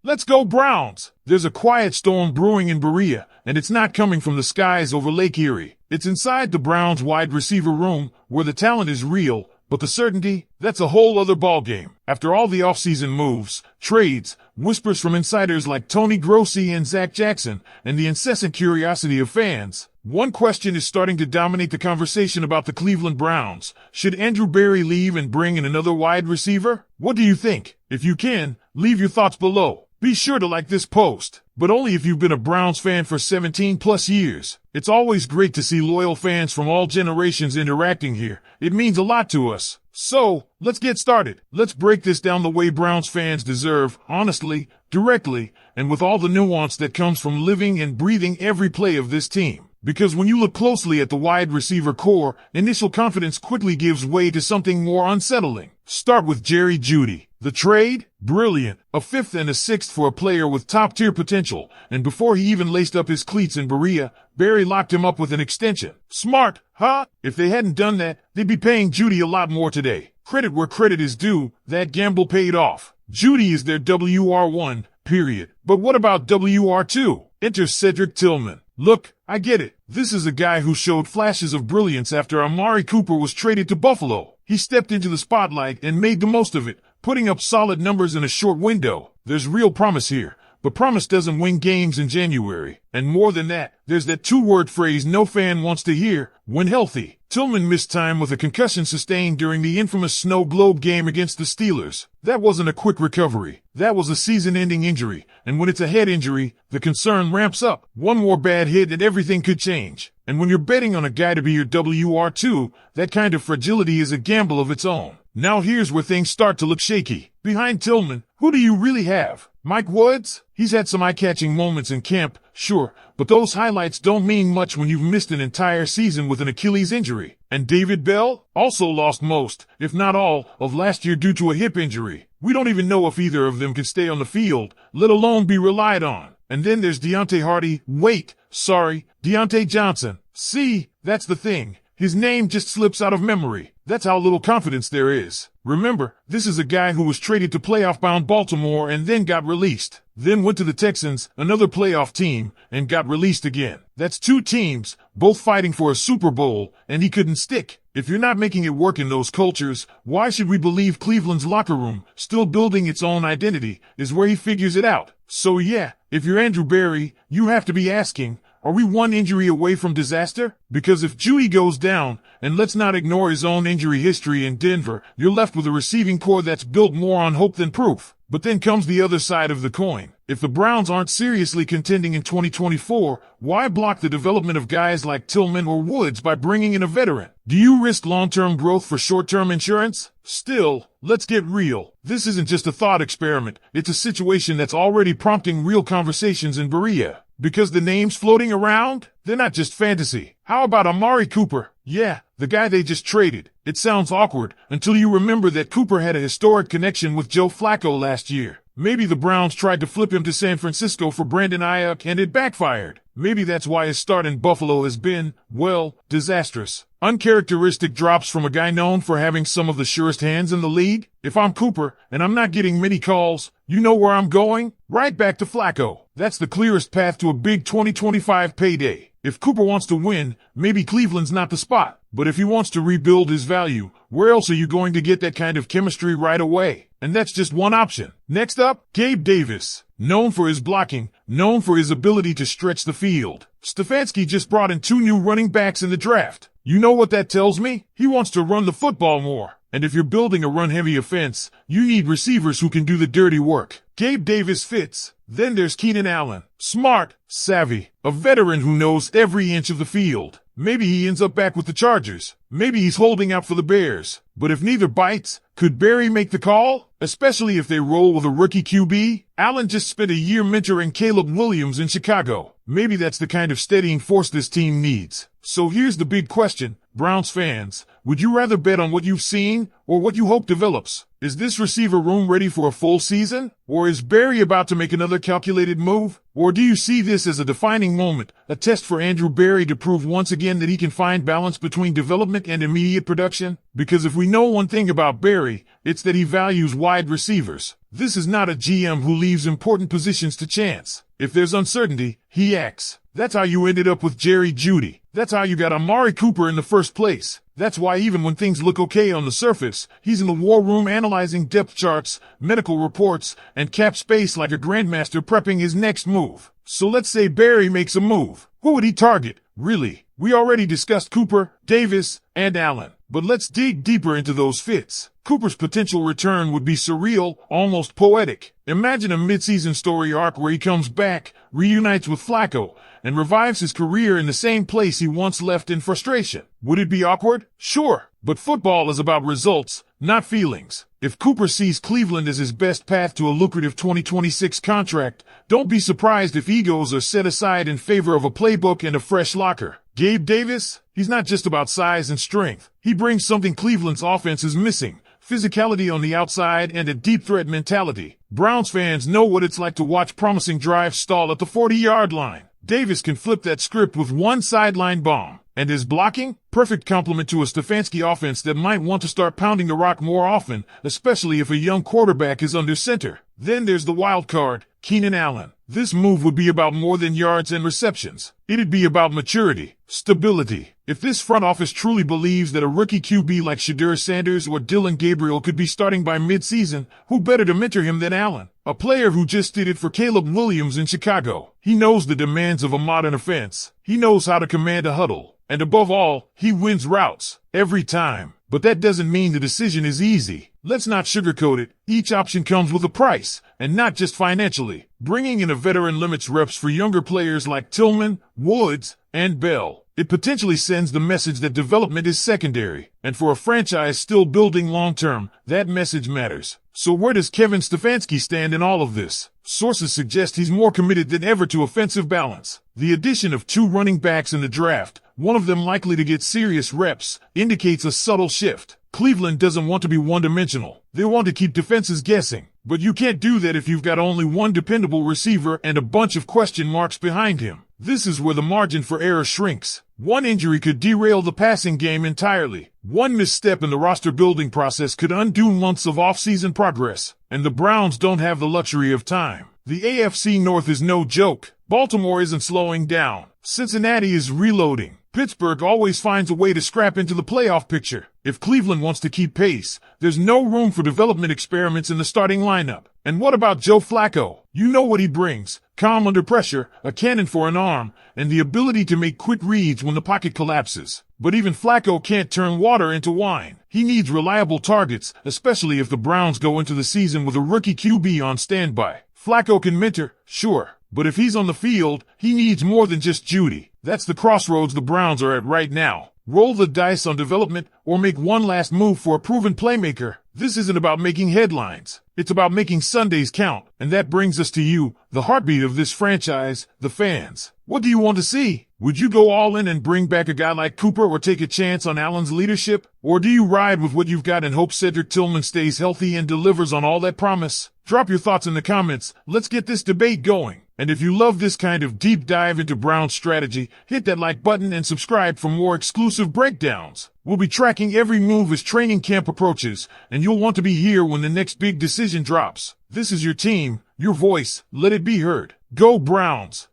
Let's go Browns! There's a quiet storm brewing in Berea, and it's not coming from the skies over Lake Erie. It's inside the Browns wide receiver room, where the talent is real, but the certainty, that's a whole other ballgame. After all the offseason moves, trades, whispers from insiders like Tony Grossi and Zach Jackson, and the incessant curiosity of fans, one question is starting to dominate the conversation about the Cleveland Browns. Should Andrew Berry leave and bring in another wide receiver? What do you think? If you can, leave your thoughts below. Be sure to like this post, but only if you've been a Browns fan for 17 plus years. It's always great to see loyal fans from all generations interacting here. It means a lot to us. So, let's get started. Let's break this down the way Browns fans deserve, honestly, directly, and with all the nuance that comes from living and breathing every play of this team. Because when you look closely at the wide receiver core, initial confidence quickly gives way to something more unsettling. Start with Jerry Jeudy. The trade? Brilliant. A fifth and a sixth for a player with top-tier potential, and before he even laced up his cleats in Berea, Berry locked him up with an extension. Smart, huh? If they hadn't done that, they'd be paying Jeudy a lot more today. Credit where credit is due, that gamble paid off. Jeudy is their WR1, period. But what about WR2? Enter Cedric Tillman. Look, I get it. This is a guy who showed flashes of brilliance after Amari Cooper was traded to Buffalo. He stepped into the spotlight and made the most of it, putting up solid numbers in a short window. There's real promise here, but promise doesn't win games in January. And more than that, there's that two-word phrase no fan wants to hear, when healthy. Tillman missed time with a concussion sustained during the infamous Snow Globe game against the Steelers. That wasn't a quick recovery. That was a season-ending injury, and when it's a head injury, the concern ramps up. One more bad hit and everything could change. And when you're betting on a guy to be your WR2, that kind of fragility is a gamble of its own. Now here's where things start to look shaky. Behind Tillman, who do you really have? Mike Woods? He's had some eye-catching moments in camp, sure, but those highlights don't mean much when you've missed an entire season with an Achilles injury. And David Bell also lost most, if not all, of last year due to a hip injury. We don't even know if either of them can stay on the field, let alone be relied on. And then there's Deontay Deontay Johnson. See, that's the thing. His name just slips out of memory. That's how little confidence there is. Remember, this is a guy who was traded to playoff-bound Baltimore and then got released. Then went to the Texans, another playoff team, and got released again. That's two teams, both fighting for a Super Bowl, and he couldn't stick. If you're not making it work in those cultures, why should we believe Cleveland's locker room, still building its own identity, is where he figures it out? So yeah, if you're Andrew Berry, you have to be asking, are we one injury away from disaster? Because if Jeudy goes down, and let's not ignore his own injury history in Denver, you're left with a receiving core that's built more on hope than proof. But then comes the other side of the coin. If the Browns aren't seriously contending in 2024, why block the development of guys like Tillman or Woods by bringing in a veteran? Do you risk long-term growth for short-term insurance? Still, let's get real. This isn't just a thought experiment. It's a situation that's already prompting real conversations in Berea. Because the names floating around, they're not just fantasy. How about Amari Cooper? Yeah, the guy they just traded. It sounds awkward until you remember that Cooper had a historic connection with Joe Flacco last year. Maybe the Browns tried to flip him to San Francisco for Brandon Ayuk and it backfired. Maybe that's why his start in Buffalo has been, well, disastrous. Uncharacteristic drops from a guy known for having some of the surest hands in the league. If I'm Cooper, and I'm not getting many calls, you know where I'm going? Right back to Flacco. That's the clearest path to a big 2025 payday. If Cooper wants to win, maybe Cleveland's not the spot. But if he wants to rebuild his value, where else are you going to get that kind of chemistry right away? And that's just one option. Next up, Gabe Davis. Known for his blocking, known for his ability to stretch the field. Stefanski just brought in 2 new running backs in the draft. You know what that tells me? He wants to run the football more. And if you're building a run-heavy offense, you need receivers who can do the dirty work. Gabe Davis fits. Then there's Keenan Allen. Smart, savvy, a veteran who knows every inch of the field. Maybe he ends up back with the Chargers. Maybe he's holding out for the Bears. But if neither bites, could Berry make the call? Especially if they roll with a rookie QB? Allen just spent a year mentoring Caleb Williams in Chicago. Maybe that's the kind of steadying force this team needs. So here's the big question. Browns fans, would you rather bet on what you've seen or what you hope develops? Is this receiver room ready for a full season? Or is Barry about to make another calculated move? Or do you see this as a defining moment, a test for Andrew Barry to prove once again that he can find balance between development and immediate production? Because if we know one thing about Barry, it's that he values wide receivers. This is not a GM who leaves important positions to chance. If there's uncertainty, he acts. That's how you ended up with Jerry Jeudy. That's how you got Amari Cooper in the first place. That's why even when things look okay on the surface, he's in the war room analyzing depth charts, medical reports, and cap space like a grandmaster prepping his next move. So let's say Barry makes a move. Who would he target? Really? We already discussed Cooper, Davis, and Allen. But let's dig deeper into those fits. Cooper's potential return would be surreal, almost poetic. Imagine a mid-season story arc where he comes back, reunites with Flacco, and revives his career in the same place he once left in frustration. Would it be awkward? Sure. But football is about results, not feelings. If Cooper sees Cleveland as his best path to a lucrative 2026 contract, don't be surprised if egos are set aside in favor of a playbook and a fresh locker. Gabe Davis? He's not just about size and strength. He brings something Cleveland's offense is missing. Physicality on the outside and a deep threat mentality. Browns fans know what it's like to watch promising drives stall at the 40-yard line. Davis can flip that script with one sideline bomb. And his blocking? Perfect complement to a Stefanski offense that might want to start pounding the rock more often, especially if a young quarterback is under center. Then there's the wild card, Keenan Allen. This move would be about more than yards and receptions. It'd be about maturity, stability. If this front office truly believes that a rookie QB like Shedeur Sanders or Dylan Gabriel could be starting by mid-season, who better to mentor him than Allen? A player who just did it for Caleb Williams in Chicago. He knows the demands of a modern offense. He knows how to command a huddle. And above all, he wins routes. Every time. But that doesn't mean the decision is easy. Let's not sugarcoat it. Each option comes with a price, and not just financially. Bringing in a veteran limits reps for younger players like Tillman, Woods, and Bell. It potentially sends the message that development is secondary. And for a franchise still building long-term, that message matters. So where does Kevin Stefanski stand in all of this? Sources suggest he's more committed than ever to offensive balance. The addition of 2 running backs in the draft, one of them likely to get serious reps, indicates a subtle shift. Cleveland doesn't want to be one-dimensional. They want to keep defenses guessing. But you can't do that if you've got only one dependable receiver and a bunch of question marks behind him. This is where the margin for error shrinks. One injury could derail the passing game entirely. One misstep in the roster-building process could undo months of off-season progress. And the Browns don't have the luxury of time. The AFC North is no joke. Baltimore isn't slowing down. Cincinnati is reloading. Pittsburgh always finds a way to scrap into the playoff picture. If Cleveland wants to keep pace, there's no room for development experiments in the starting lineup. And what about Joe Flacco? You know what he brings. Calm under pressure, a cannon for an arm, and the ability to make quick reads when the pocket collapses. But even Flacco can't turn water into wine. He needs reliable targets, especially if the Browns go into the season with a rookie QB on standby. Flacco can mentor, sure. But if he's on the field, he needs more than just Jeudy. That's the crossroads the Browns are at right now. Roll the dice on development or make one last move for a proven playmaker. This isn't about making headlines. It's about making Sundays count. And that brings us to you, the heartbeat of this franchise, the fans. What do you want to see? Would you go all in and bring back a guy like Cooper or take a chance on Allen's leadership? Or do you ride with what you've got and hope Cedric Tillman stays healthy and delivers on all that promise? Drop your thoughts in the comments. Let's get this debate going. And if you love this kind of deep dive into Browns strategy, hit that like button and subscribe for more exclusive breakdowns. We'll be tracking every move as training camp approaches, and you'll want to be here when the next big decision drops. This is your team, your voice, let it be heard. Go Browns!